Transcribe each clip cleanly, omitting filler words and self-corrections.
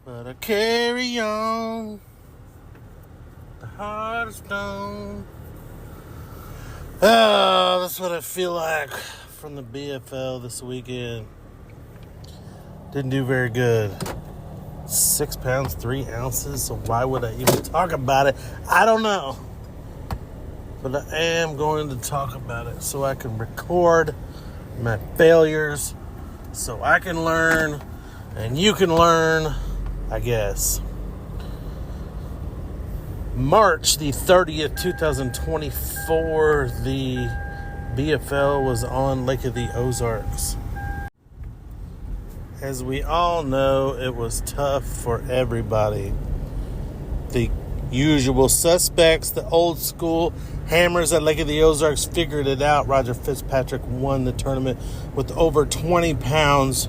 But I carry on, the heart of stone. Oh, that's what I feel like from the BFL this weekend. Didn't do very good. 6 pounds, 3 ounces, so why would I even talk about it? I don't know. But I am going to talk about it so I can record my failures, so I can learn, and you can learn, I guess. March the 30th, 2024, the BFL was on Lake of the Ozarks. As we all know, it was tough for everybody. The usual suspects, the old school hammers at Lake of the Ozarks figured it out. Roger Fitzpatrick won the tournament with over 20 pounds.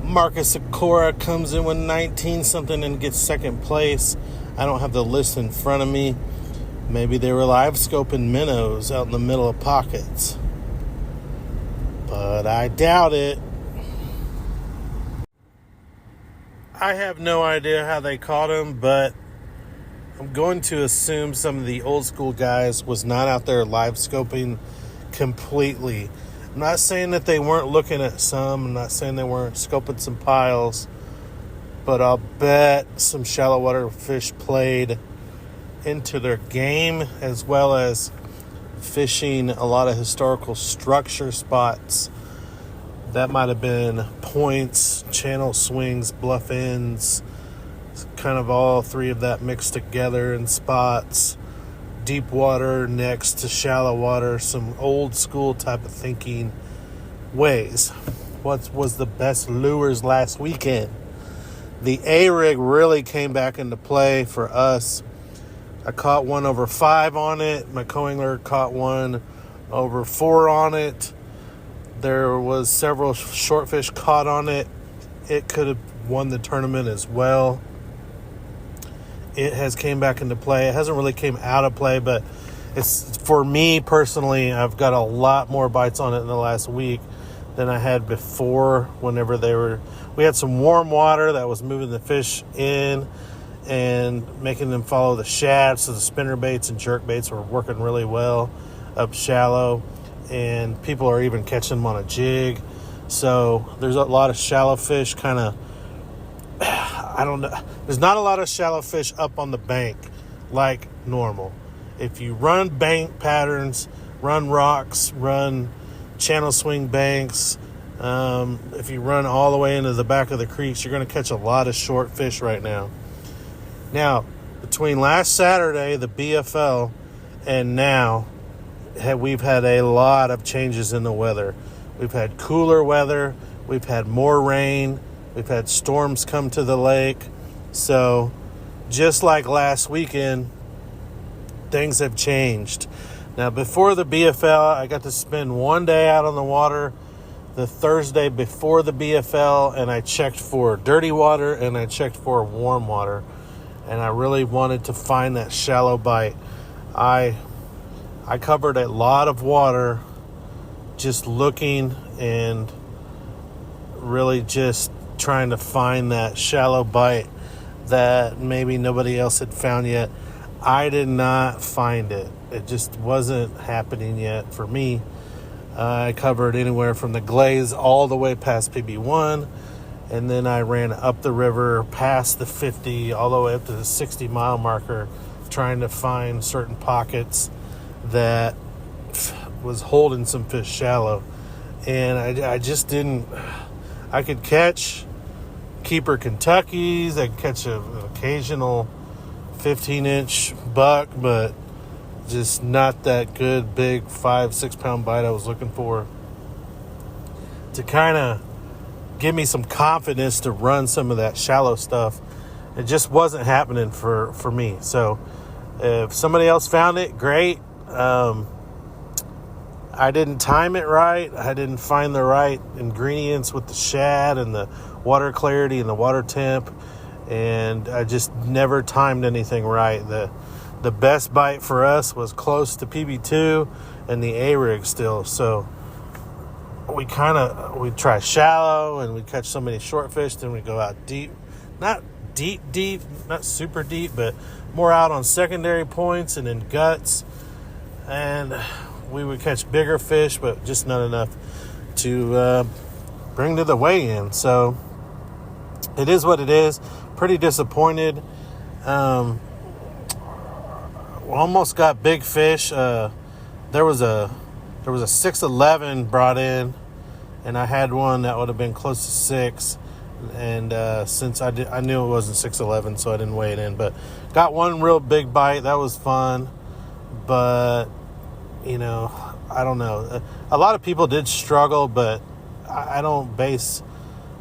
Marcus Sikora comes in with 19 something and gets second place. I don't have the list in front of me. Maybe they were live scoping minnows out in the middle of pockets, but I doubt it. I have no idea how they caught him, but I'm going to assume some of the old school guys was not out there live scoping completely. I'm not saying that they weren't looking at some. I'm not saying they weren't scoping some piles. But I'll bet some shallow water fish played into their game, as well as fishing a lot of historical structure spots. That might have been points, channel swings, bluff ends, kind of all three of that mixed together in spots. Deep water next to shallow water, some old school type of thinking ways. What was the best lures last weekend? The A-rig really came back into play for us. I caught one over 5 on it. My co-angler caught one over 4 on it. There was several short fish caught on it. It could have won the tournament as well. It has came back into play. It hasn't really came out of play, but it's, for me personally, I've got a lot more bites on it in the last week than I had before. Whenever we had some warm water that was moving the fish in and making them follow the shad, so the spinnerbaits and jerkbaits were working really well up shallow, and people are even catching them on a jig. So there's a lot of shallow fish kind of, I don't know. There's not a lot of shallow fish up on the bank like normal. If you run bank patterns, run rocks, run channel swing banks, if you run all the way into the back of the creeks, you're going to catch a lot of short fish right now. Now, between last Saturday, the BFL, and now, we've had a lot of changes in the weather. We've had cooler weather. We've had more rain. We've had storms come to the lake. So, just like last weekend, things have changed. Now, before the BFL, I got to spend one day out on the water the Thursday before the BFL, and I checked for dirty water and I checked for warm water. And I really wanted to find that shallow bite. I covered a lot of water just looking and really just trying to find that shallow bite that maybe nobody else had found yet. I did not find it. It just wasn't happening yet for me. I covered anywhere from the Glaze all the way past PB1, and then I ran up the river past the 50 all the way up to the 60-mile marker, trying to find certain pockets that was holding some fish shallow. And I just didn't. I could catch keeper Kentuckys. I could catch an occasional 15-inch buck, but just not that good big 5-6 pound bite I was looking for to kind of give me some confidence to run some of that shallow stuff. It just wasn't happening for me. So if somebody else found it, great. I didn't time it right. I didn't find the right ingredients with the shad and the water clarity and the water temp, and I just never timed anything right. The best bite for us was close to PB2 and the A-rig still. So we try shallow and we catch so many short fish, then we go out deep not deep, not super deep, but more out on secondary points and in guts. And we would catch bigger fish, but just not enough to bring to the weigh-in. So it is what it is. Pretty disappointed. Almost got big fish. There was a 6'11" brought in, and I had one that would have been close to 6. And since I knew it wasn't 6'11", so I didn't weigh it in. But got one real big bite. That was fun. But, I don't know. A lot of people did struggle, but I don't base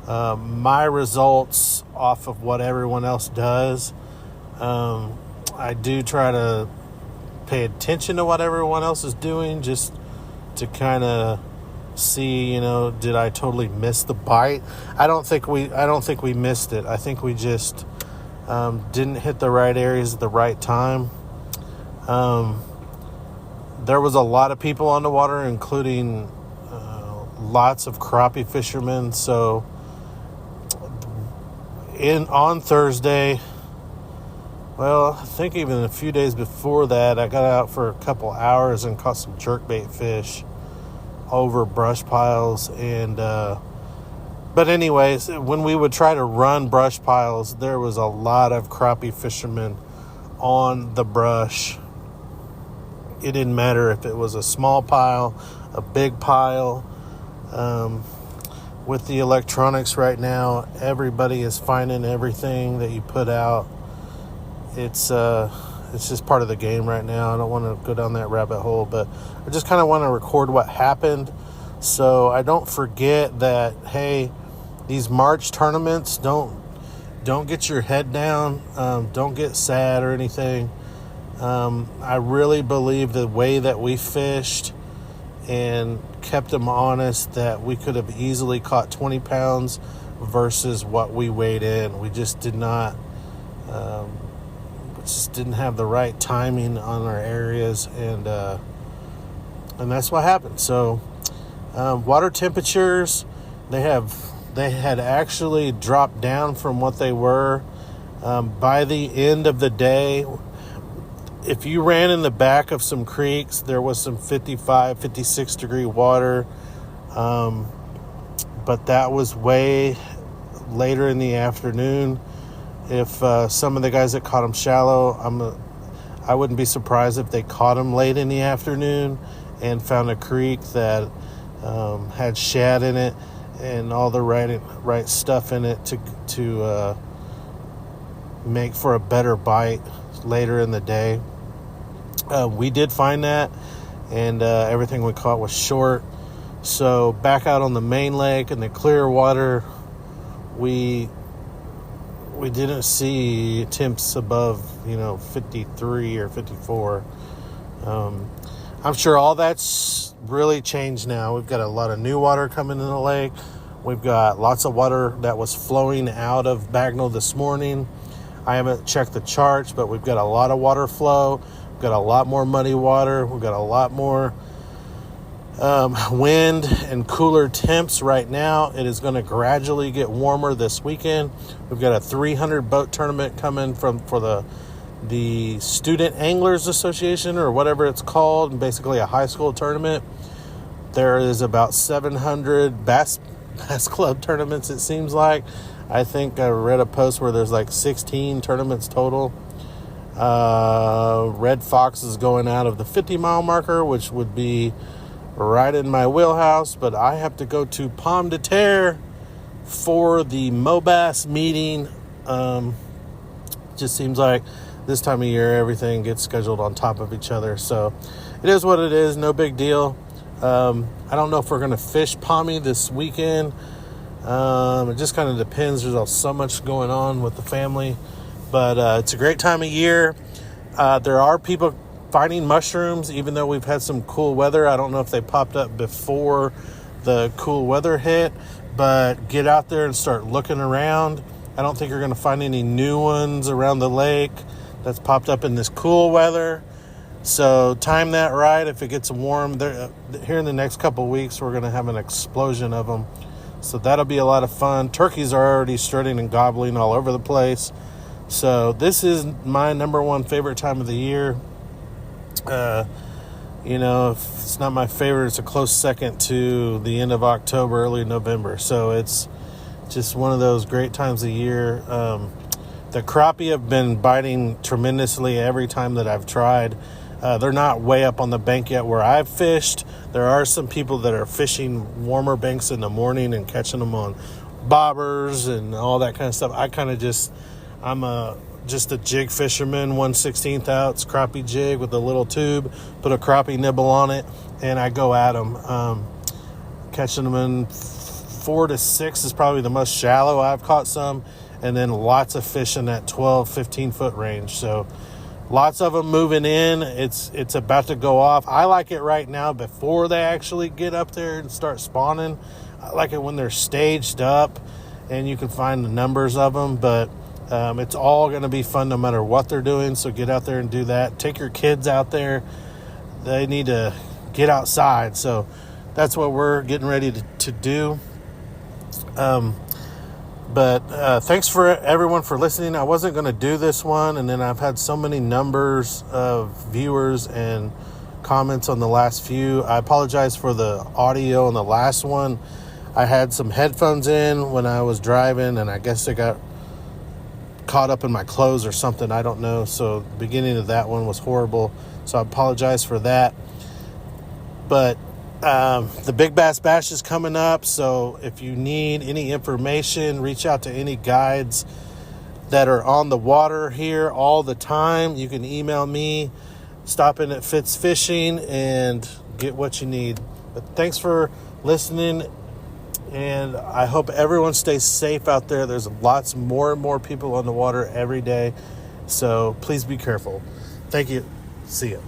my results off of what everyone else does. I do try to pay attention to what everyone else is doing, just to kind of see, did I totally miss the bite? I don't think we missed it. I think we just didn't hit the right areas at the right time. There was a lot of people on the water, including lots of crappie fishermen. So on Thursday, well, I think even a few days before that, I got out for a couple hours and caught some jerkbait fish over brush piles. And but anyways, when we would try to run brush piles, there was a lot of crappie fishermen on the brush. It didn't matter if it was a small pile, a big pile. With the electronics right now, everybody is finding everything that you put out. It's just part of the game right now. I don't want to go down that rabbit hole, but I just kind of want to record what happened so I don't forget that, hey, these March tournaments, don't get your head down. Don't get sad or anything. I really believe the way that we fished and kept them honest, that we could have easily caught 20 pounds versus what we weighed in. We just did not, just didn't have the right timing on our areas, and that's what happened. So water temperatures, they had actually dropped down from what they were. By the end of the day, if you ran in the back of some creeks, there was some 55, 56 degree water. But that was way later in the afternoon. If some of the guys that caught them shallow, I wouldn't be surprised if they caught them late in the afternoon and found a creek that had shad in it and all the right stuff in it to make for a better bite later in the day. We did find that, and everything we caught was short. So back out on the main lake in the clear water, we didn't see temps above 53 or 54. I'm sure all that's really changed now. We've got a lot of new water coming in the lake. We've got lots of water that was flowing out of Bagnell this morning. I haven't checked the charts, but we've got a lot of water flow. We've got a lot more muddy water. We've got a lot more wind and cooler temps right now. It is going to gradually get warmer this weekend. We've got a 300 boat tournament coming for the Student Anglers Association, or whatever it's called, basically a high school tournament. There is about 700 bass club tournaments, it seems like. I think I read a post where there's like 16 tournaments total. Red Fox is going out of the 50-mile marker, which would be right in my wheelhouse, but I have to go to Pomme de Terre for the MOBAS meeting. Just seems like this time of year everything gets scheduled on top of each other, so it is what it is. No big deal. I don't know if we're going to fish Pomme this weekend. It just kind of depends. There's so much going on with the family, but it's a great time of year. There are people finding mushrooms, even though we've had some cool weather. I don't know if they popped up before the cool weather hit, but get out there and start looking around. I don't think you're going to find any new ones around the lake that's popped up in this cool weather. So time that right. If it gets warm, here in the next couple of weeks, we're going to have an explosion of them. So that'll be a lot of fun. Turkeys are already strutting and gobbling all over the place. So this is my number one favorite time of the year. If it's not my favorite, it's a close second to the end of October, early November. So it's just one of those great times of year. The crappie have been biting tremendously every time that I've tried. They're not way up on the bank yet where I've fished. There are some people that are fishing warmer banks in the morning and catching them on bobbers and all that kind of stuff. I'm just a jig fisherman, 1/16 ounce crappie jig with a little tube, put a crappie nibble on it, and I go at them. Catching them in 4 to 6 is probably the most shallow I've caught some, and then lots of fish in that 12, 15 foot range. So lots of them moving in. It's about to go off. I like it right now before they actually get up there and start spawning. I like it when they're staged up and you can find the numbers of them, but it's all going to be fun no matter what they're doing. So get out there and do that. Take your kids out there. They need to get outside. So that's what we're getting ready to do. But thanks for everyone for listening. I wasn't going to do this one, and then I've had so many numbers of viewers and comments on the last few. I apologize for the audio on the last one. I had some headphones in when I was driving, and I guess they got caught up in my clothes or something. I don't know. So the beginning of that one was horrible. So I apologize for that. But the Big Bass Bash is coming up, so if you need any information, reach out to any guides that are on the water here all the time. You can email me, stop in at Fitz Fishing, and get what you need. But thanks for listening, and I hope everyone stays safe out there. There's lots more and more people on the water every day, so please be careful. Thank you. See you.